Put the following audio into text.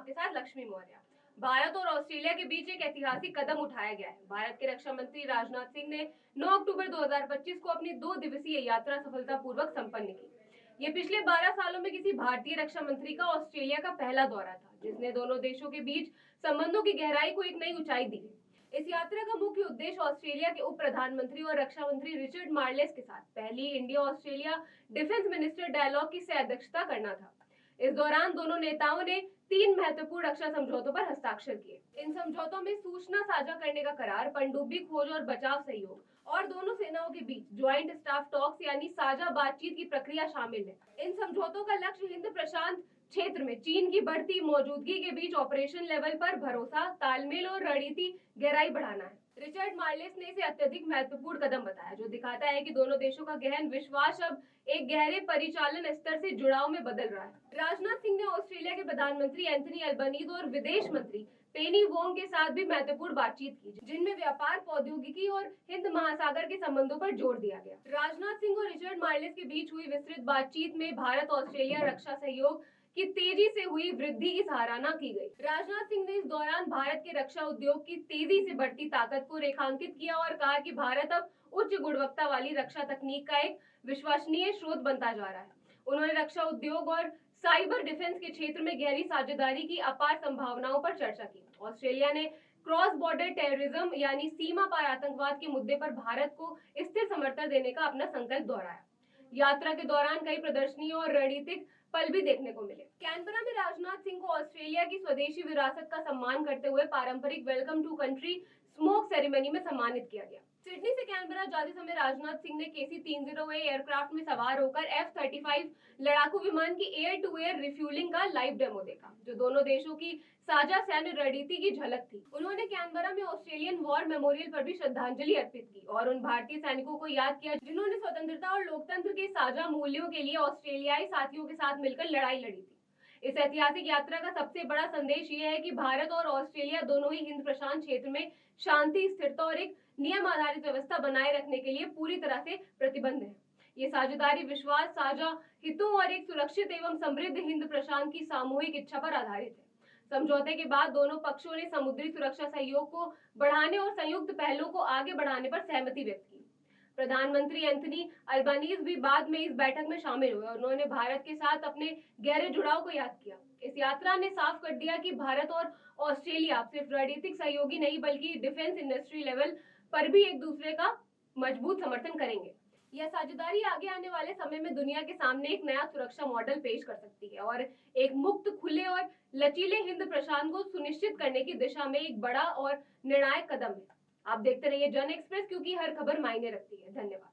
आपके साथ लक्ष्मी मौर्य। भारत और ऑस्ट्रेलिया के बीच एक ऐतिहासिक कदम उठाया गया है। भारत के रक्षा मंत्री राजनाथ सिंह ने 9 अक्टूबर 2025 को अपनी 2 दिवसीय यात्रा सफलतापूर्वक संपन्न की। ये पिछले 12 सालों में किसी भारतीय रक्षा मंत्री का ऑस्ट्रेलिया का पहला दौरा था, जिसने दोनों देशों के बीच संबंधों की गहराई को एक नई ऊंचाई दी। इस यात्रा का मुख्य उद्देश्य ऑस्ट्रेलिया के उप प्रधानमंत्री और रक्षा मंत्री रिचर्ड मार्लेस के साथ पहली India Australia defence minister dialogue की सह अध्यक्षता करना था। इस दौरान दोनों नेताओं ने 3 महत्वपूर्ण रक्षा समझौतों पर हस्ताक्षर किए। इन समझौतों में सूचना साझा करने का करार, पनडुब्बी खोज और बचाव सहयोग और दोनों सेनाओं के बीच ज्वाइंट स्टाफ टॉक्स यानी साझा बातचीत की प्रक्रिया शामिल है। इन समझौतों का लक्ष्य हिंद प्रशांत क्षेत्र में चीन की बढ़ती मौजूदगी के बीच ऑपरेशन लेवल पर भरोसा, तालमेल और रणनीति गहराई बढ़ाना है। रिचर्ड मार्लेस ने इसे अत्यधिक महत्वपूर्ण कदम बताया, जो दिखाता है कि दोनों देशों का गहन विश्वास अब एक गहरे परिचालन स्तर से जुड़ाव में बदल रहा है। राजनाथ सिंह ने ऑस्ट्रेलिया के प्रधानमंत्री एंथनी अल्बनीज और विदेश मंत्री पेनी वोंग के साथ भी महत्वपूर्ण बातचीत की, जिनमें व्यापार, प्रौद्योगिकी और हिंद महासागर के संबंधों पर जोर दिया गया। राजनाथ सिंह और रिचर्ड मार्लेस के बीच हुई विस्तृत बातचीत में भारत ऑस्ट्रेलिया रक्षा सहयोग की तेजी से हुई वृद्धि की सराहना की गई। राजनाथ सिंह ने इस दौरान भारत के रक्षा उद्योग की तेजी से बढ़ती ताकत को रेखांकित किया और कहा कि भारत अब उच्च गुणवत्ता वाली रक्षा तकनीक का एक विश्वसनीय स्रोत बनता जा रहा है। उन्होंने रक्षा उद्योग और साइबर डिफेंस के क्षेत्र में गहरी साझेदारी की अपार संभावनाओं पर चर्चा की। ऑस्ट्रेलिया ने क्रॉस बॉर्डर टेररिज्म यानी सीमा पार आतंकवाद के मुद्दे पर भारत को स्थिर समर्थन देने का अपना संकल्प दोहराया। यात्रा के दौरान कई प्रदर्शनियों और रणनीतिक पल भी देखने को मिले। कैनबरा में राजनाथ सिंह को ऑस्ट्रेलिया की स्वदेशी विरासत का सम्मान करते हुए पारंपरिक welcome to country smoke ceremony में सम्मानित किया गया। सिडनी से कैनबरा जाते समय राजनाथ सिंह ने KC-308 एयरक्राफ्ट में सवार होकर F-35 लड़ाकू विमान की एयर टू एयर रिफ्यूलिंग का लाइव डेमो देखा, जो दोनों देशों की साझा सैन्य रणनीति की झलक थी। उन्होंने कैनबरा में ऑस्ट्रेलियन वॉर मेमोरियल पर भी श्रद्धांजलि अर्पित की और उन भारतीय सैनिकों को याद किया जिन्होंने स्वतंत्रता और लोकतंत्र के साझा मूल्यों के लिए ऑस्ट्रेलियाई साथियों के साथ मिलकर लड़ाई लड़ी थी। इस ऐतिहासिक यात्रा का सबसे बड़ा संदेश ये है कि भारत और ऑस्ट्रेलिया दोनों ही हिंद प्रशांत क्षेत्र में शांति, स्थिरता और एक नियम आधारित व्यवस्था बनाए रखने के लिए पूरी तरह से प्रतिबद्ध है। ये साझेदारी विश्वास, साझा हितों और एक सुरक्षित एवं समृद्ध हिंद प्रशांत की सामूहिक इच्छा पर आधारित है। समझौते के बाद दोनों पक्षों ने समुद्री सुरक्षा सहयोग को बढ़ाने और संयुक्त पहलों को आगे बढ़ाने पर सहमति व्यक्त की। प्रधानमंत्री एंथनी अल्बानीज भी बाद में इस बैठक में शामिल हुए और उन्होंने भारत के साथ अपने गहरे जुड़ाव को याद किया। इस यात्रा ने साफ कर दिया कि भारत और ऑस्ट्रेलिया सिर्फ रणनीतिक सहयोगी नहीं बल्कि डिफेंस इंडस्ट्री लेवल पर भी एक दूसरे का मजबूत समर्थन करेंगे। यह साझेदारी आगे आने वाले समय में दुनिया के सामने एक नया सुरक्षा मॉडल पेश कर सकती है और एक मुक्त, खुले और लचीले हिंद प्रशांत को सुनिश्चित करने की दिशा में एक बड़ा और निर्णायक कदम है। आप देखते रहिए जन एक्सप्रेस, क्योंकि हर खबर मायने रखती है। धन्यवाद।